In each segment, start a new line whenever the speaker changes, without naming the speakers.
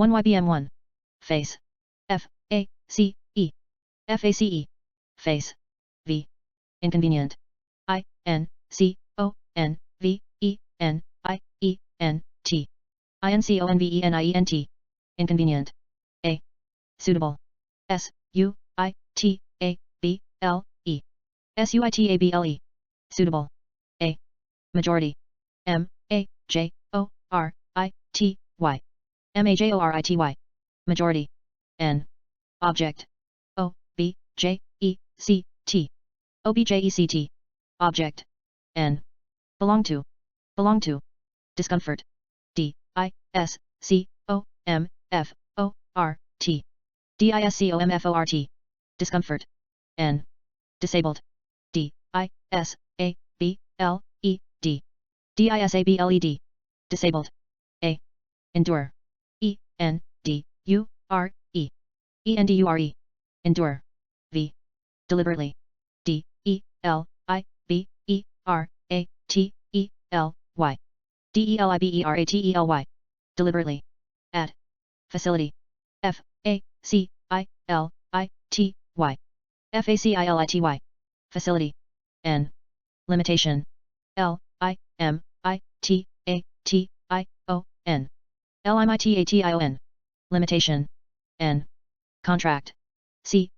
1 Ybm1. Face. F-A-C-E. F-A-C-E. Face. V. Inconvenient. I-N-C-O-N-V-E-N-I-E-N-T. I-N-C-O-N-V-E-N-I-E-N-T. Inconvenient. A. Suitable. S-U-I-T-A-B-L-E. S-U-I-T-A-B-L-E. Suitable. A. Majority. M-A-J-O-R-I-T-Y. M-A-J-O-R-I-T-Y. Majority. N. Object. O-B-J-E-C-T. O-B-J-E-C-T. Object. N. Belong to. Belong to. Discomfort. D-I-S-C-O-M-F-O-R-T. D-I-S-C-O-M-F-O-R-T. Discomfort. N. Disabled. D-I-S-A-B-L-E-D. D-I-S-A-B-L-E-D. Disabled. A. Endure. E-N-D-U-R-E. E-N-D-U-R-E. Endure. V. Deliberately. D-E-L-I-B-E-R-A-T-E-L-Y. D-E-L-I-B-E-R-A-T-E-L-Y. Deliberately. At. Facility. F-A-C-I-L-I-T-Y. F-A-C-I-L-I-T-Y. Facility. N. Limitation. L-I-M-I-T-A-T-I-O-N. L-I-M-I-T-A-T-I-O-N. Limitation. N. Contract. C-O-N-T-R-A-C-T.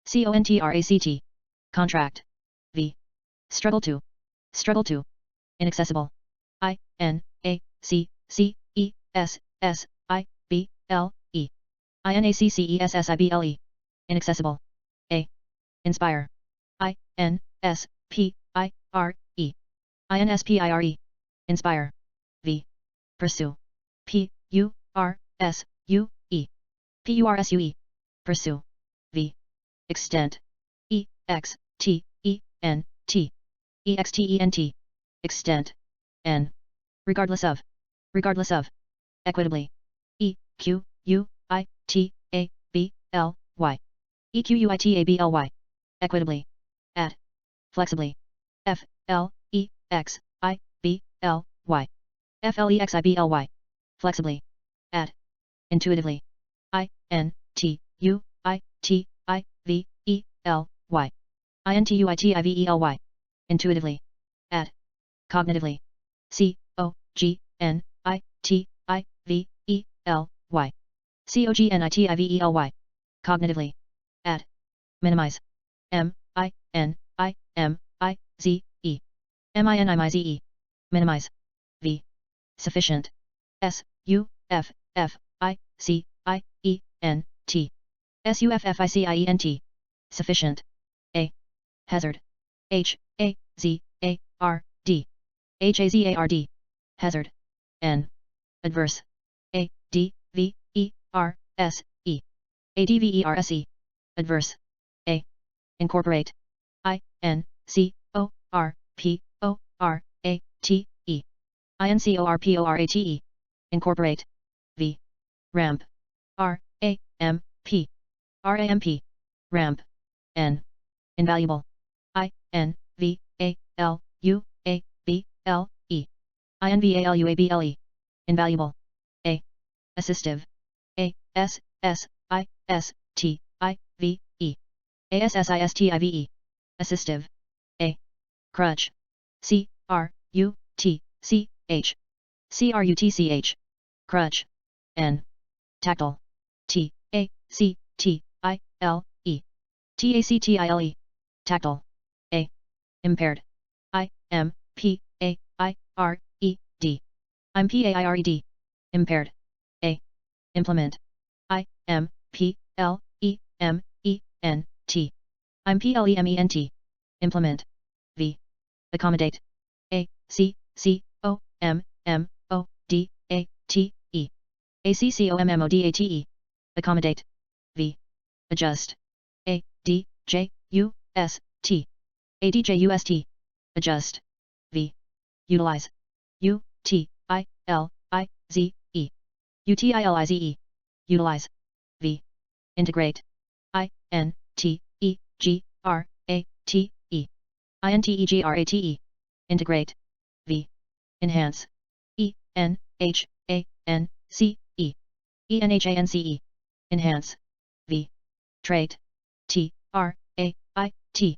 C-O-N-T-R-A-C-T. Contract. V. Struggle to. Struggle to. Inaccessible. I-N-A-C-C-E-S-S-I-B-L-E. I-N-A-C-C-E-S-S-I-B-L-E. Inaccessible. A. Inspire. I-N-S-P-I-R-E. I-N-S-P-I-R-E. Inspire. V. Pursue. P-U-R-S-U-E. P-U-R-S-U-E. Pursue. V. Extent. E-X-T-E-N-T. E-X-T-E-N-T. Extent. N. Regardless of. Regardless of. Equitably. E-Q-U-I-T-A-B-L-Y. E-Q-U-I-T-A-B-L-Y. Equitably. At. Flexibly. F-L-E-X-I-B-L-Y. F-L-E-X-I-B-L-Y. Flexibly. At. Intuitively. I-N-T-U-I-T-I-V-E-L-Y. I-N-T-U-I-T-I-V-E-L-Y. Intuitively. At. Cognitively. C-O-G-N-I-T-I-V-E-L-Y. C-O-G-N-I-T-I-V-E-L-Y. Cognitively. At. Minimize. M-I-N-I-M-I-Z-E. M-I-N-I-M-I-Z-E. Minimize. V. Sufficient. S-U-F-F-I-C-I-E-N-T. S-U-F-F-I-C-I-E-N-T. Sufficient. A. Hazard. H-A-Z-A-R-D. H-A-Z-A-R-D. Hazard. N. Adverse. A-D-V-E-R-S-E. A-D-V-E-R-S-E. Adverse. A. Incorporate. I-N-C-O-R-P-O-R-A-T-E. I-N-C-O-R-P-O-R-A-T-E. Incorporate. V. Ramp. R-A-M-P. R-A-M-P. Ramp. N. Invaluable. I-N-V-A-L-U-A-B-L-E. I-N-V-A-L-U-A-B-L-E. Invaluable. A. Assistive. A-S-S-I-S-T-I-V-E. A-S-S-I-S-T-I-V-E. Assistive. A. Crutch. C-R-U-T-C-H. C-R-U-T-C-H. Crutch. N. Tactile. T-A-C-T-I-L-E. T-A-C-T-I-L-E. Tactile. A. Impaired. I-M-P-A-I-R-E-D. I'm P-A-I-R-E-D. Impaired. A. Implement. I-M-P-L-E-M-E-N-T. I'm P-L-E-M-E-N-T. Implement. V. Accommodate. A-C-C-O-M-M-O-D-A-T-E. A-C-C-O-M-M-O-D-A-T-E. Accommodate. V. Adjust. A-D-J-U-S-T. A-D-J-U-S-T. Adjust. V. Utilize. U-T-I-L-I-Z-E. U-T-I-L-I-Z-E. Utilize. V. Integrate. I-N-T-E-G-R-A-T-E. I-N-T-E-G-R-A-T-E. Integrate. V. Enhance. E-N-H-A-N-C-E. H A N C E ENHANCE enhance V trait T R A I T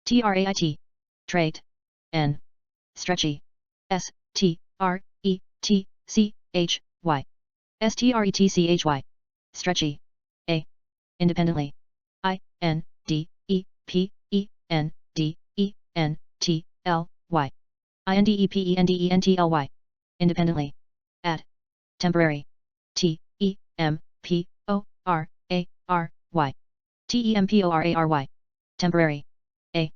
TRAIT trait N stretchy S T R E T C H Y STRETCHY stretchy A independently I N D E P E N D E N T L Y INDEPENDENTLY independently at temporary T E M P O R A R Y TEMPORARY temporary A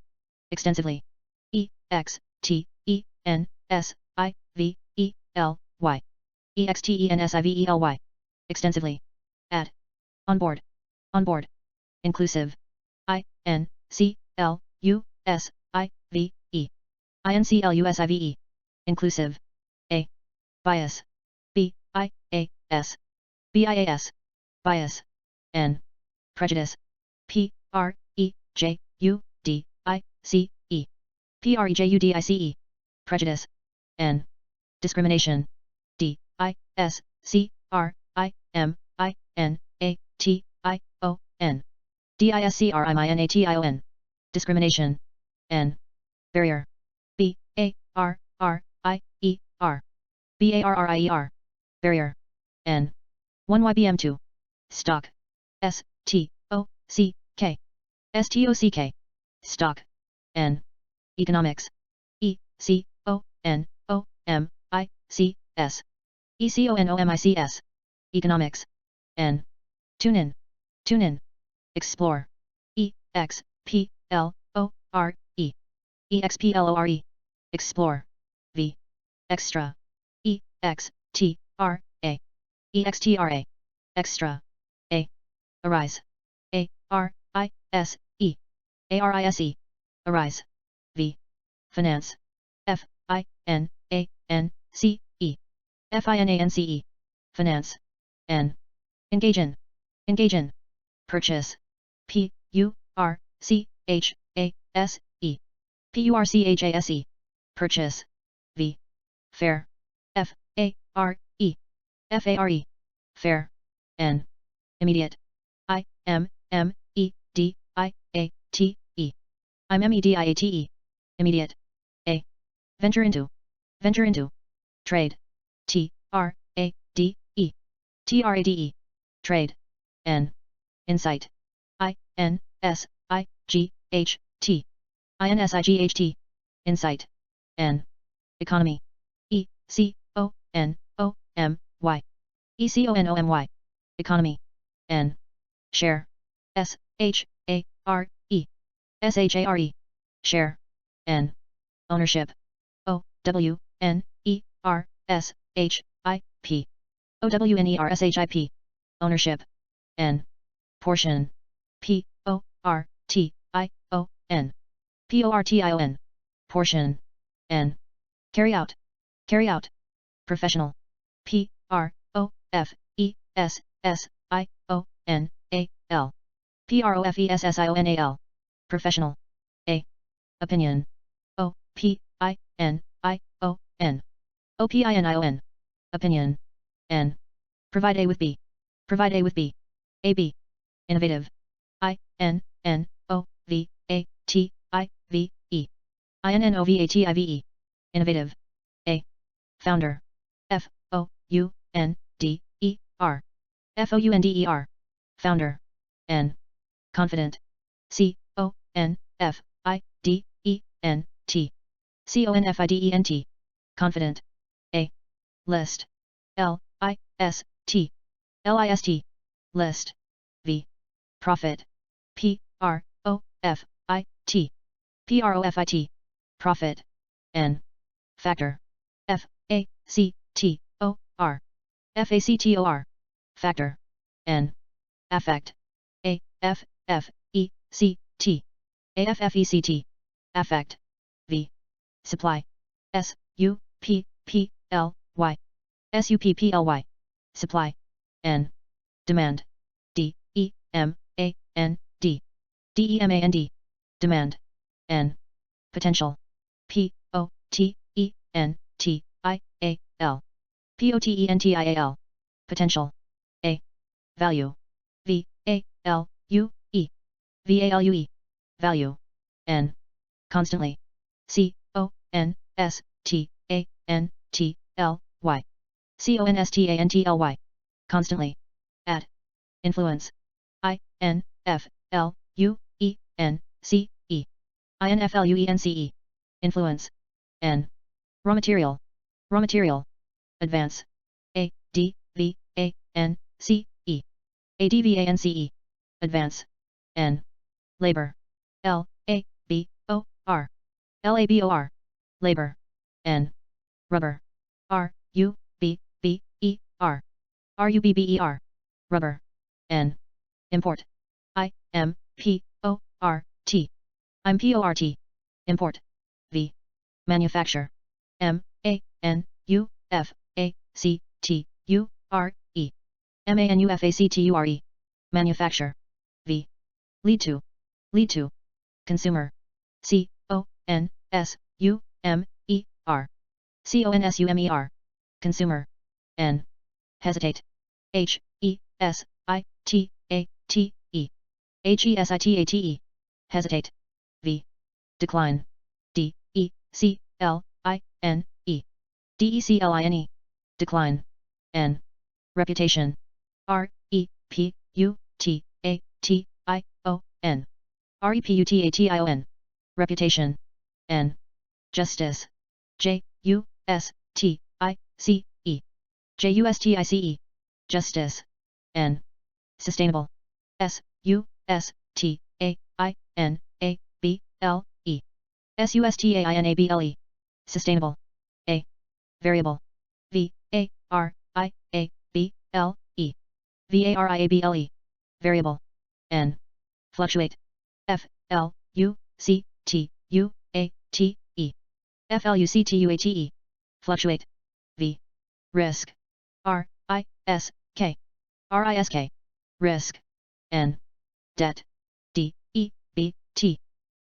extensively EXTENSIVELY EXTENSIVELY extensively at onboard inclusive INCLUSIVE inclusive A bias BIAS bias N prejudice PREJUDICE prejudice N discrimination DISCRIMINATION discrimination N barrier BARRIER barrier N 1 YBM2 stock STOCK stock N economics ECONOMICS economics N tune in explore EXPLORE explore V extra EXTRA extra A arise ARISE arise V finance FINANCE finance N engage in purchase PURCHASE purchase V fair FARE fair N immediate IMMEDIATE immediate A venture into trade TRADE trade N insight INSIGHT insight N economy ECONOMY economy N share SHARE share N ownership OWNERSHIP ownership N portion PORTION portion N carry out professional PROFESSIONAL professional A opinion OPINION opinion N provide A with B AB innovative INNOVATIVE innovative A founder FOUNDER founder N confident CONFIDENT confident A list LIST list V profit PROFIT profit N factor FACTOR factor N affect AFFECT affect V supply SUPPLY supply N demand DEMAND demand N potential POTENTIAL potential, potential. A. Value. value, value, value. N. Constantly. constantly, constantly. Constantly. Add. Influence. influence, influence. N. Raw material, raw material. Advance. advance, advance. Advance. N. Labor. labor, labor. Labor. N. Rubber. rubber, rubber. Rubber. N. Import. import, import. Import. V. Manufacture. manufacture, manufacture. V. Lead to, lead to. Consumer. consumer, consumer. N. Hesitate. hesitate, hesitate. Hesitate. V. Decline. decline, decline. Decline. N. Reputation. reputation, reputation. Reputation. N. Justice. justice, justice. Justice. N. Sustainable. sustainable, sustainable. Sustainable. A. Variable. variable, variable. Variable. N. Fluctuate. fluctuate, fluctuate. V. Risk. risk, risk. N. Debt.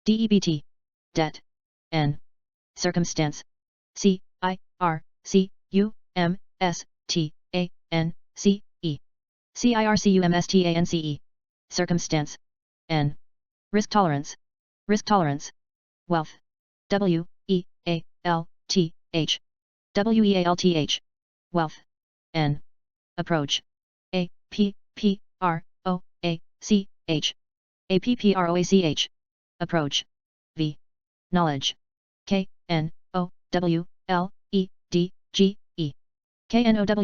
debt, debt. N. Circumstance. circumstance, circumstance. N. Risk tolerance, risk tolerance. Wealth. wealth, wealth. Wealth. N. Approach. approach, approach. V. Knowledge.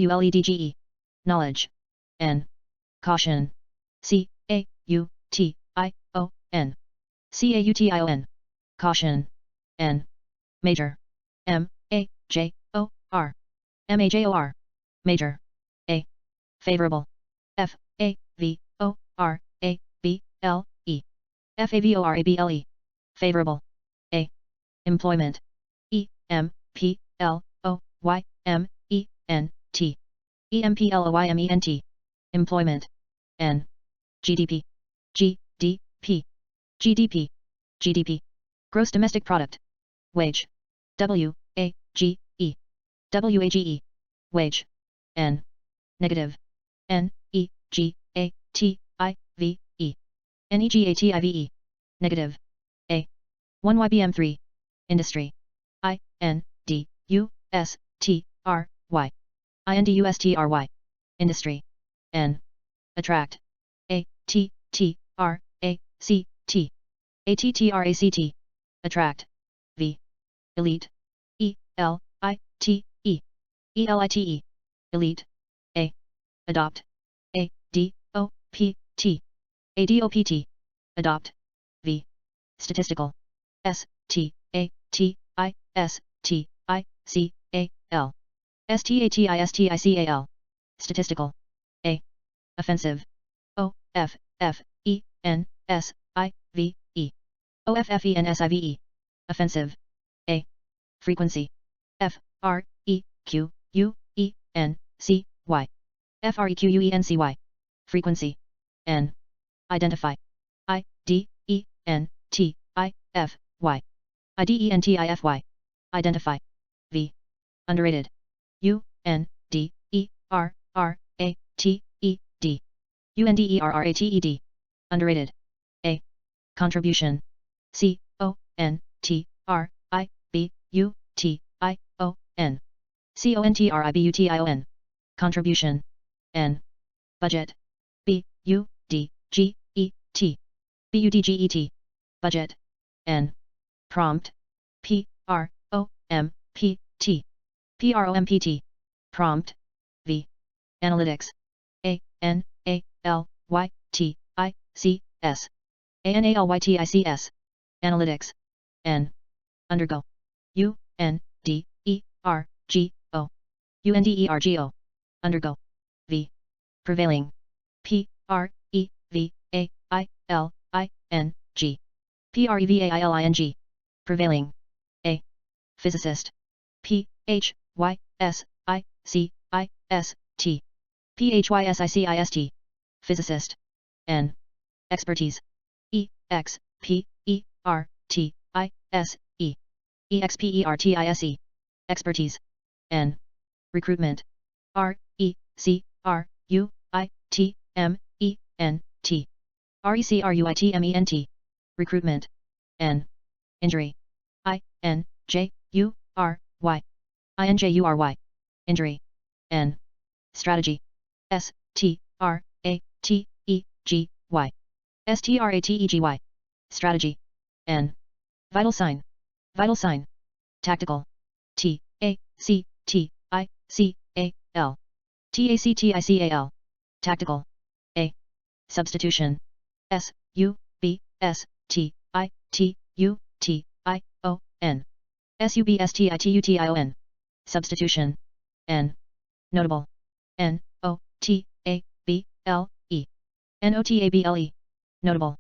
knowledge, knowledge. N. Caution. caution, caution. Caution. N. Major. major, major. Major. A. Favorable. favorable, favorable. A. Employment. employment, employment. N. GDP. GDP, GDP. Gross domestic product. Wage. wage, wage. Wage. N. Negative. negative, negative. Negative. A. 1 Ybm 3. Industry. industry, industry. Industry. N. Attract. attract, attract. V. Elite. elite, elite. Elite. A. Adopt. adopt, adopt. V. Statistical. statistical, statistical. Statistical. A. Offensive. offensive, offensive. A. Frequency. frequency, frequency. N. Identify. identify, identify. Identify. V. Underrated. D E R R A T E D UNDERRATED underrated. A contribution. CONTRIBUTION CONTRIBUTION contribution. N budget. BUDGET budget. N prompt. PROMPT prompt. V analytics. ANALYTICS analytics. N undergo. UNDERGO undergo. V prevailing. PREVAILING prevailing. A physicist. PHYSICIST physicist. N expertise. EXPERTISE expertise. N recruitment. RECRUITMENT recruitment. N injury. INJURY injury. N strategy. STRATEGY strategy. N vital sign. Vital sign. Tactical. TACTICAL tactical. A substitution. SUBSTITUTION substitution. N notable. NOTABLE notable.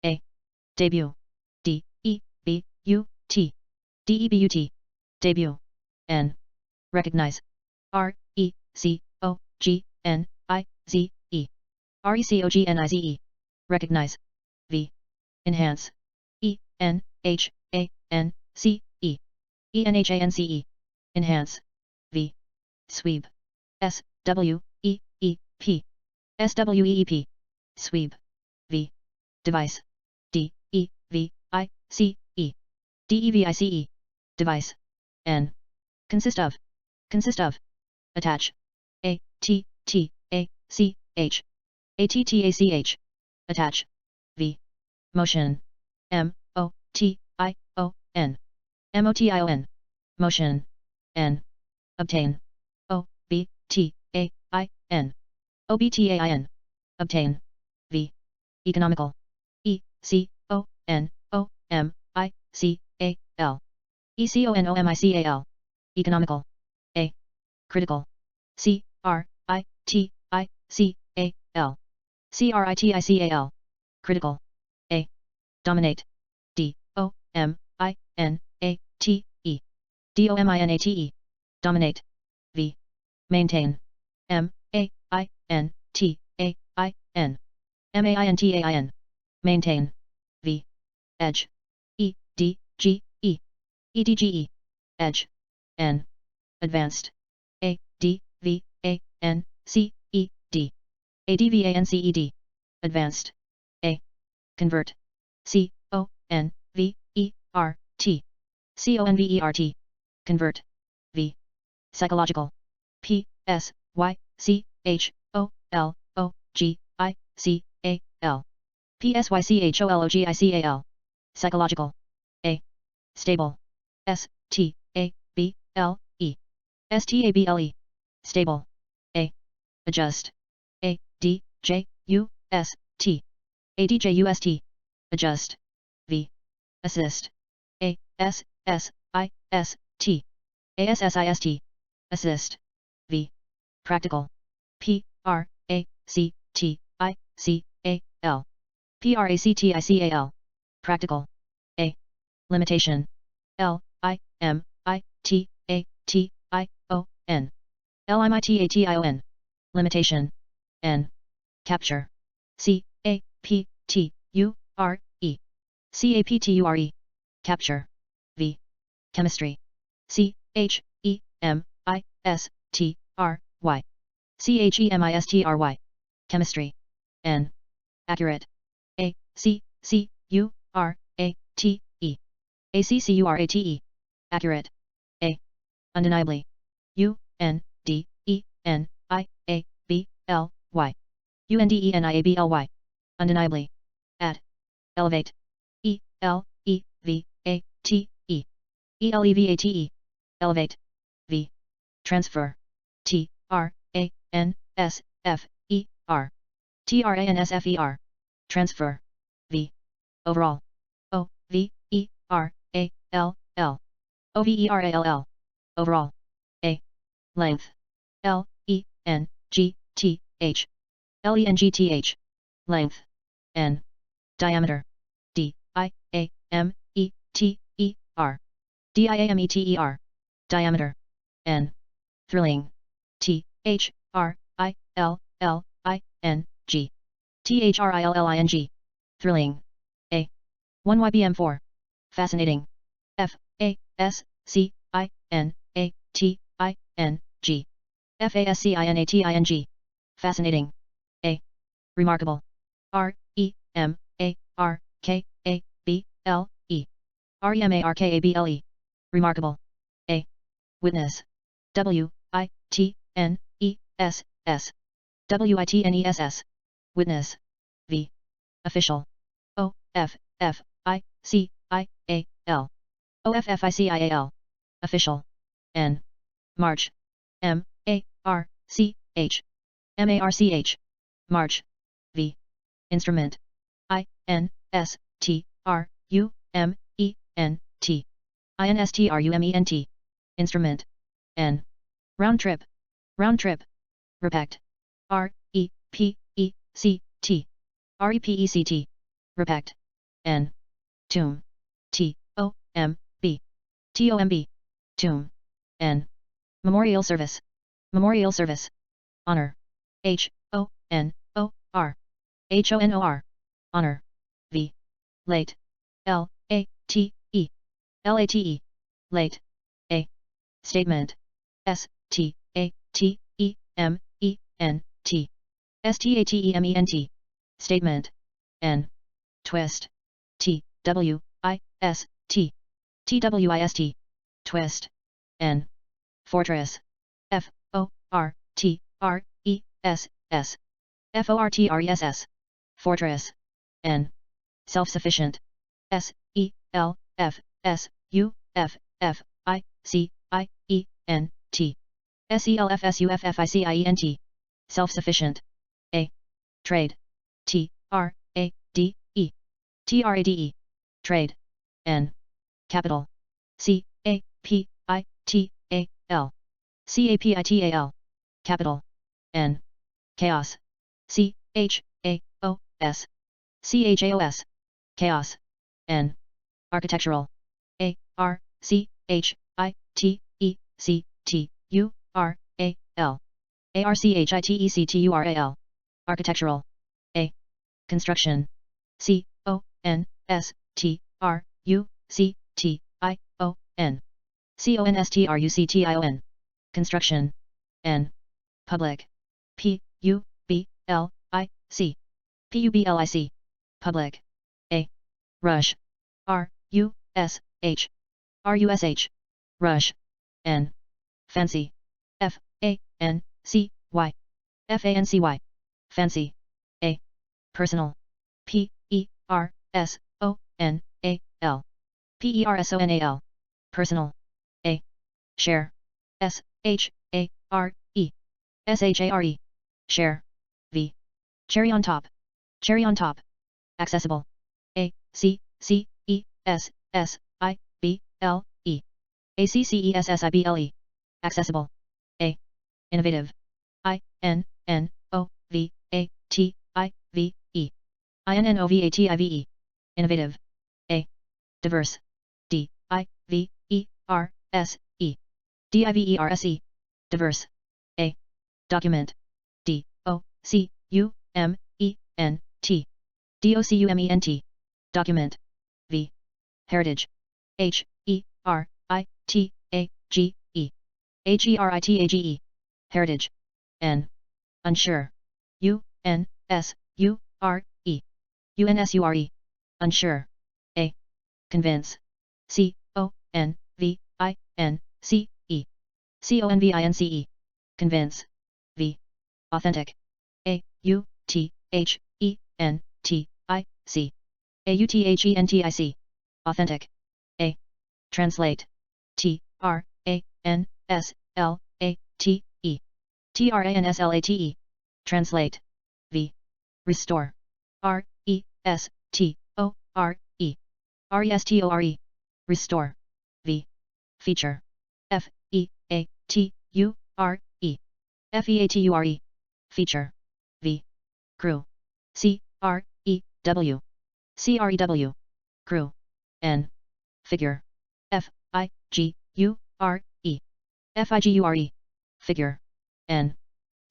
A debut. DEBUT debut. N recognize. RECOGNIZE recognize. V enhance. ENHANCE enhance. V sweep. SWEEP sweep. V device. DEVICE device. N consist of. Consist of. Attach. ATTACH attach. V motion. MOTION motion. N obtain. OBTAIN obtain. V economical. ECONOMICAL economical. A critical. CRITICAL critical. A dominate. DOMINATE dominate. V maintain. MAINTAIN maintain. V edge. EDGE edge. N advanced. ADVANCED advanced. A convert. CONVERT convert. V psychological. PSYCHOLOGICAL psychological. A stable. STABLE stable. A adjust. ADJUST adjust. V assist. ASSIST assist. V practical. PRACTICAL practical. A limitation. LIMITATION limitation. N capture. CAPTURE capture. V chemistry. CHEMISTRY Y. Chemistry. Chemistry. N. Accurate. A. C. C. U. R. A. T. E. ACCURATE. Accurate. A. Undeniably. U. N. D. E. N. I. A. B. L. Y. UNDENIABLY. Undeniably. Add. Elevate. E. L. E. V. A. T. E. ELEVATE. Elevate. V. Transfer. T. R. A. N. S. F. E. R. TRANSFER. Transfer. V. Overall. O. V. E. R. A. L. L. OVERALL. Overall. A. Length. L. E. N. G. T. H. LENGTH. Length. N. Diameter. D. I. A. M. E. T. E. R. DIAMETER. Diameter. N. Thrilling. T. H. R. I. L. L. I. N. G. THRILLING. Thrilling. A. 1 Ybm4. Fascinating. F. A. S. C. I. N. A. T. I. N. G. FASCINATING. Fascinating. A. Remarkable. R. E. M. A. R. K. A. B. L. E. REMARKABLE. Remarkable. A. Witness. W. I. T. N. E. S. S. WITNESS. Witness. V. Official. O. F. F. I. C. I. A. L. OFFICIAL. Official. N. March. M. A. R. C. H. MARCH. March. V. Instrument. I. N. S. T. R. U. M. E. N. T. INSTRUMENT. Instrument. N. Round trip. Round trip. Repact. R. E. P. E. C. T. REPECT. Repact. N. Tomb. T. O. M. B. TOMB. Tomb. N. Memorial service. Memorial service. Honor. H. O. N. O. R. HONOR. Honor. V. Late. L. A. T. E. LATE. Late. A. Statement. S. T. A. T. E. M. E. N. T. STATEMENT. Statement. N. Twist. T. W. I. S. T. TWIST. Twist. N. Fortress. F. O. R. T. R. E. S. S. FORTRESS. Fortress. N. Self-sufficient. S. E. L. F. S. U. F. F. I. C. I. E. N. T. SELFSUFFICIENT. Self-sufficient. A. Trade. T. R. A. D. E. TRADE. Trade. N. Capital. C. A. P. I. T. A. L. CAPITAL. Capital. N. Chaos. C. H. A. O. S. CHAOS. Chaos. N. Architectural. A. R. C. H. I. T. E. C. T. U. R. A. L. ARCHITECTURAL. Architectural. A. Construction. C. O. N. S. T. R. U. C. T. I. O. N. CONSTRUCTION. Construction. N. Public. P. U. B. L. I. C. PUBLIC. Public. A. Rush. R. U. S. H. RUSH. Rush. N. Fancy. F. A. N. C. Y. FANCY. Fancy. A. Personal. P. E. R. S. O. N. A. L. PERSONAL. Personal. A. Share. S. H. A. R. E. SHARE. Share. V. Cherry on top. Cherry on top. Accessible. A. C. C. E. S. S. I. B. L. E. ACCESSIBLE. Accessible. A. Innovative. I. N. N. O. V. A. T. I. V. E. INNOVATIVE. Innovative. A. Diverse. D. I. V. E. R. S. E. DIVERSE. Diverse. A. Document. D. O. C. U. M. E. N. T. DOCUMENT. Document. V. Heritage. H. E. R. I. T. A. G. E. HERITAGE. Heritage. N. Unsure. U, N, S, U, R, E. UNSURE. Unsure. A. Convince. C, O, N, V, I, N, C, E. CONVINCE. Convince. V. Authentic. A, U, T, H, E, N, T, I, C. AUTHENTIC. Authentic. A. Translate. T, R, A, N, S, L, A, T, E. TRANSLATE. Translate. V. Restore. R, E, S, T, O, R, E. RESTORE. Restore. V. Feature. F, E, A, T, U, R, E. FEATURE. Feature. V. Crew. C, R, E, W. CREW. Crew. N. Figure. F, I, G, U, R, E. FIGURE. Figure. N.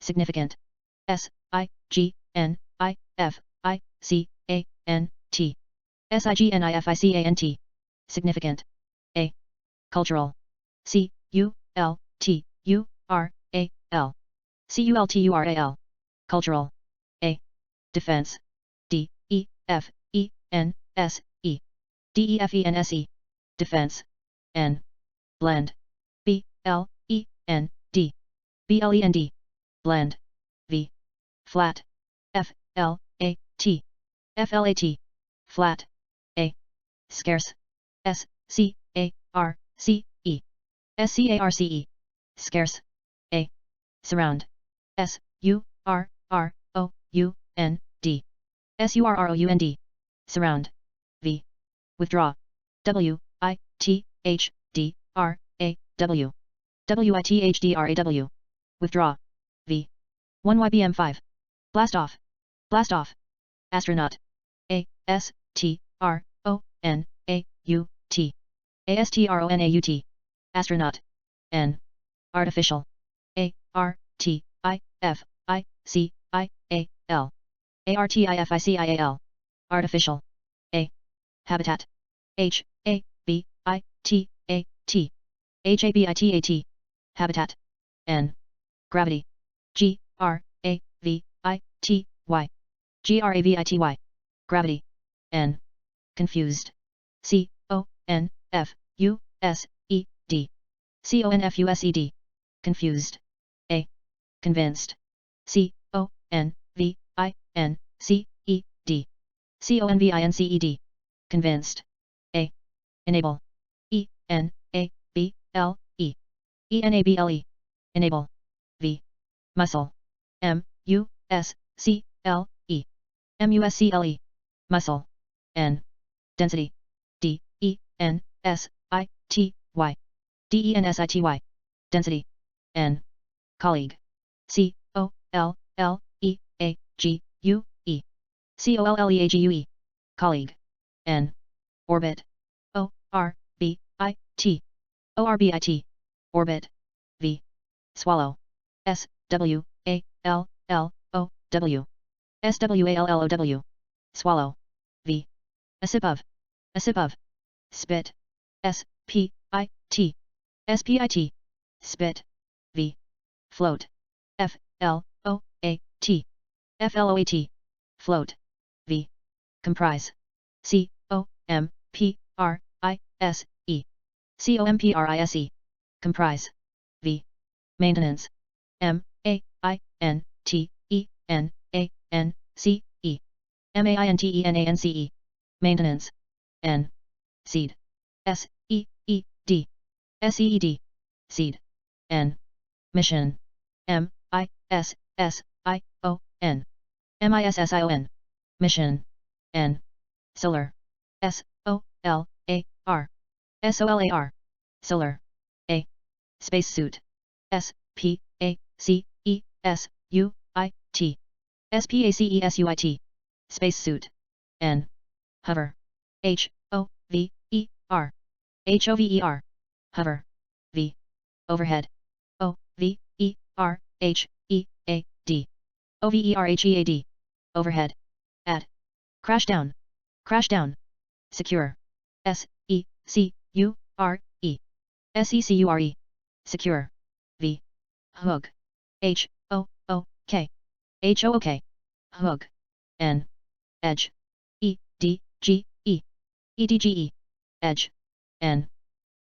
Significant. S, I, G, N, I, F, I, C, A, N, T. SIGNIFICANT. Significant. A. Cultural. C, U, L, T, U, R, A, L. CULTURAL. Cultural. A. Defense. D, E, F, E, N, S, E. DEFENSE. Defense. N. Blend. B, L, E, N, D. BLEND. Blend. V. Flat. F, L, A, T. FLAT. Flat. A. Scarce. S, C, A, R, C, E. SCARCE. Scarce. A. Surround. S, U, R, R, O, U, N, D. SURROUND. Surround. V. Withdraw. W, I, T, H, D, R, A, W. WITHDRAW. Withdraw. V. 1 Ybm 5. Blast off. Blast off. Astronaut. A, S, T, R, O, N, A, U, T. ASTRONAUT. Astronaut. N. Artificial. A, R, T, I, F, I, C, I, A, L. ARTIFICIAL. Artificial. A. Habitat. H, A, B, I, T, A, T. HABITAT. Habitat. N. Gravity. G, R, A, V, I, T, Y. GRAVITY. Gravity. N. Confused. C, O, N, F, U, S, E, D. CONFUSED. Confused. A. Convinced. C, O, N, V, I, N, C, E, D. CONVINCED. Convinced. A. Enable. E, N, A, B, L, E. ENABLE. Enable. V. Muscle. M, U, S, C, L, E. MUSCLE. Muscle. N. Density. D, E, N, S, I, T, Y. DENSITY. Density. N. Colleague. C, O, L, L, E, A, G, U, E. COLLEAGUE. Colleague. N. Orbit. O, R, B, I, T. ORBIT. Orbit. V. Swallow. S, W, A, L, L, O, W. SWALLOW. Swallow. V. A sip of. A sip of. Spit. S, P, I, T. SPIT. Spit. V. Float. F, L, O, A, T. FLOAT. Float. V. Comprise. C, O, M, P, R, I, S, E. COMPRISE. Comprise. V. Maintenance. M, A, I, N, T, E, N, A, N, C, E. MAINTENANCE. Maintenance. N. Seed. S, E, E, D. SEED. Seed. N. Mission. M, I, S, S, I, O, N. MISSION. Mission. N. Solar. S, O, L, A, R. SOLAR. Solar. A. Spacesuit. S, P, A, C, E, S, U, I, T. SPACESUIT. Spacesuit. N. Hover. H, O, V, E, R. HOVER. Hover. V. Overhead. O, V, E, R, H, E, A, D. OVERHEAD. Overhead. At. Crash down. Crash down. Secure. S, E, C, U, R, E. SECURE. Secure. V. Hook. H, O, K. Hook. Hook. N. Edge. E. D. G. E. EDGE. Edge. N.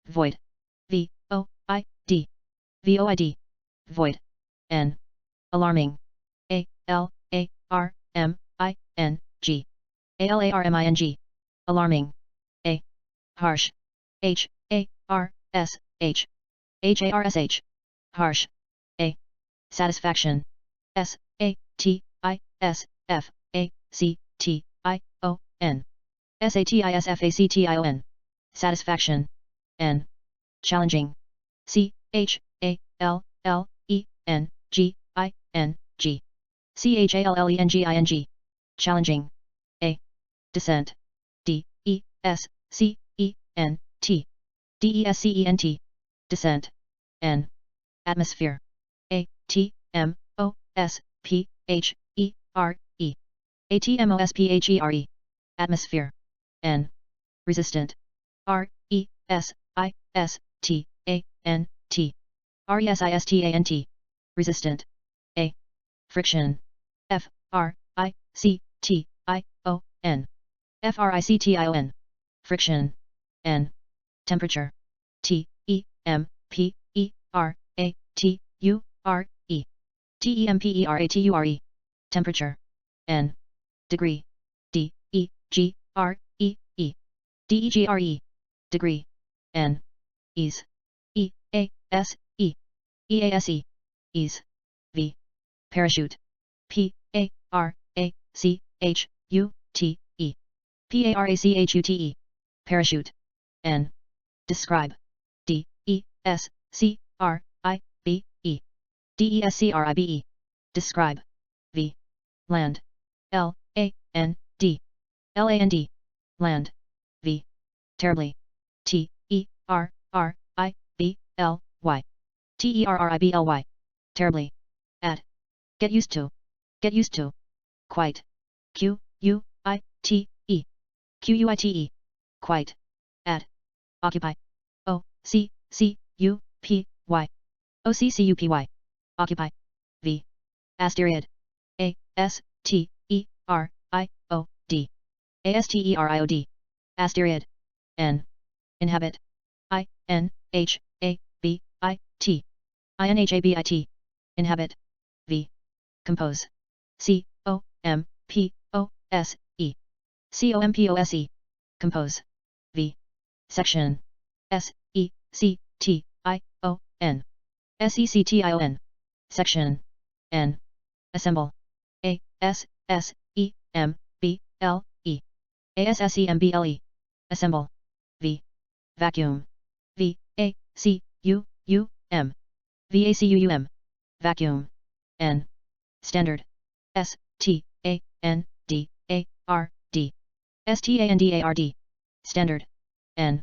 Void. V. O. I. D. Void. Void. N. Alarming. A. L. A. R. M. I. N. G. ALARMING. Alarming. A. Harsh. H. A. R. S. H. HARSH. Harsh. A. Satisfaction. S. A. T. I. S. F. A. C. T. I. O. N. SATISFACTION. Satisfaction. N. Challenging. C. H. A. L. L. E. N. G. I. N. G. CHALLENGING. Challenging. A. Descent. D. E. S. C. E. N. T. DESCENT. Descent. N. Atmosphere. A. T. M. O. S. P. H. E. R. E. ATMOSPHERE. Atmosphere. N. Resistant. R. E. S. I. S. T. A. N. T. RESISTANT. Resistant. A. Friction. F. R. I. C. T. I. O. N. FRICTION. Friction. N. Temperature. T. E. M. P. E. R. A. T. U. R. E. TEMPERATURE. Temperature. N. Degree. D. E. G. R. E. E. DEGRE. Degree. N. Ease. E. A. S. E. EASE. Ease. V. Parachute. P. A. R. A. C. H. U. T. E. PARACHUTE. Parachute. N. Describe. D. E. S. C. R. I. B. E. DESCRIBE. Describe. V. Land. L. A. N. D. LAND. Land. V. Terribly. T. E. R. R. I. B. L. Y. TERRIBLY. Terribly. At. Get used to. Get used to. Quite. Q. U. I. T. E. QUITE. Quite. At. Occupy. O. C. C. U. P. Y. OCCUPY. Occupy. V. Asteriod. A. S. T. E. R. I. O. D. ASTERIOD. Asteriod. N. Inhabit. I. N. H. A. B. I. T. INHABIT. Inhabit. V. Compose. C. O. M. P. O. S. E. COMPOSE. Compose. V. Section. S. E. C. T. I. O. N. SECTION. Section. N. Assemble. A. S. S. E. M. B. L. E. ASSEMBLE. Assemble. V. Vacuum. V. A. C. U. U. M. VACUUM. Vacuum. N. Standard. S. T. A. N. D. A. R. D. STANDARD. Standard. N.